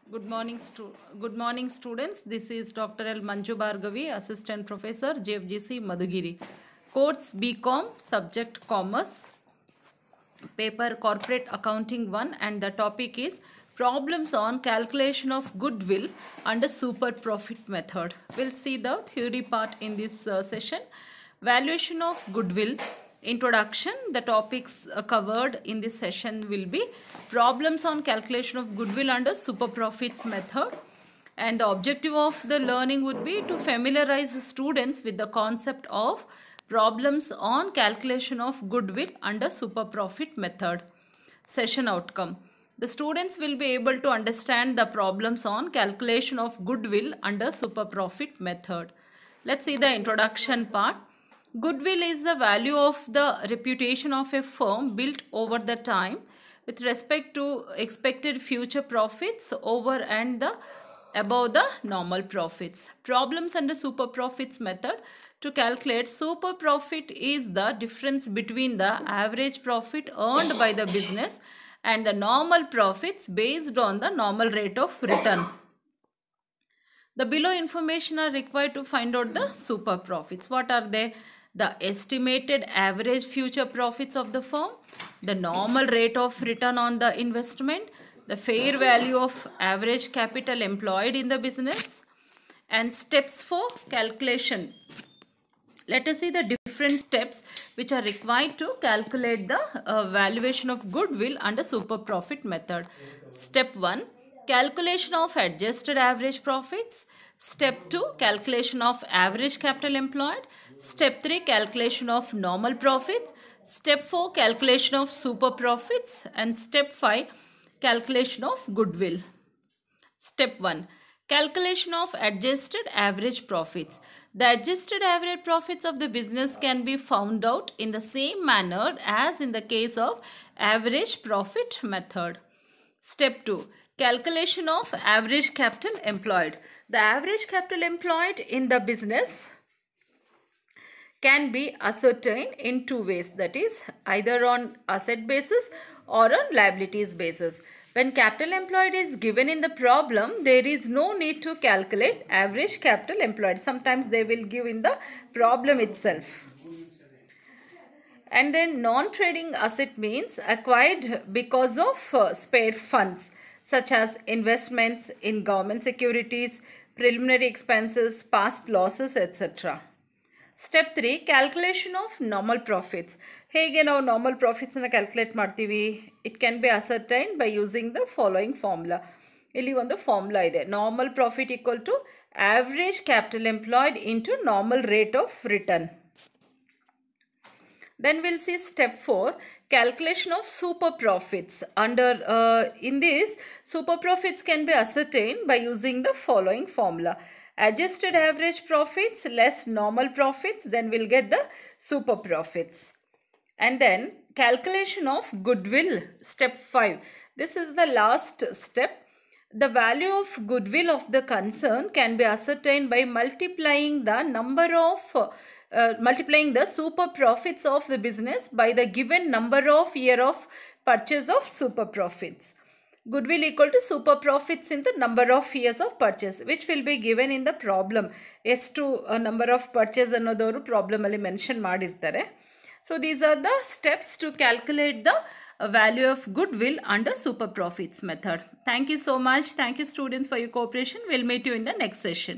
Good morning, students. This is Dr. L. Manju Bhargavi, Assistant Professor, JFGC Madhugiri. Course BCom, Subject Commerce, Paper Corporate Accounting 1, and the topic is Problems on Calculation of Goodwill under Super Profit Method. We'll see the theory part in this session. Valuation of Goodwill. Introduction. The topics covered in this session will be problems on calculation of goodwill under super profits method, and the objective of the learning would be to familiarize students with the concept of problems on calculation of goodwill under super profit method. Session outcome. The students will be able to understand the problems on calculation of goodwill under super profit method. Let's see the introduction part. Goodwill is the value of the reputation of a firm built over the time with respect to expected future profits over and above the normal profits. Problems under super profits method. To calculate super profit is the difference between the average profit earned by the business and the normal profits based on the normal rate of return. The below information are required to find out the super profits. What are they? The estimated average future profits of the firm, the normal rate of return on the investment, the fair value of average capital employed in the business, and steps for calculation. Let us see the different steps which are required to calculate the valuation of goodwill under super profit method. Step 1, calculation of adjusted average profits. Step 2, calculation of average capital employed. Step 3, calculation of normal profits. Step 4, calculation of super profits. And step 5, calculation of goodwill. Step 1, calculation of adjusted average profits. The adjusted average profits of the business can be found out in the same manner as in the case of average profit method. Step 2, calculation of average capital employed. The average capital employed in the business can be ascertained in two ways, that is either on asset basis or on liabilities basis. When capital employed is given in the problem, there is no need to calculate average capital employed. Sometimes they will give in the problem itself. And then non-trading asset means acquired because of spare funds, such as investments in government securities, preliminary expenses, past losses, etc. Step 3, calculation of normal profits. ಹೇಗೆ ನಾವು normal profits ಅನ್ನು calculate ಮಾಡ್ತೀವಿ? It can be ascertained by using the following formula. ಇಲ್ಲಿ ಒಂದು formula ಇದೆ. Normal profit equal to average capital employed into normal rate of return. Then we'll see step 4, calculation of super profits. In this, super profits can be ascertained by using the following formula. Adjusted average profits less normal profits, then we'll get the super profits. And then calculation of goodwill, step 5. This is the last step. The value of goodwill of the concern can be ascertained by multiplying the super profits of the business by the given number of year of purchase of super profits. Goodwill equal to super profits in the number of years of purchase, which will be given in the problem. ಎಷ್ಟು number of purchase ಅನ್ನೋದವರು problem ಅಲ್ಲಿ mention ಮಾಡಿರ್ತಾರೆ. So these are the steps to calculate the value of goodwill under super profits method. Thank you so much. Thank you students for your cooperation. We'll meet you in the next session.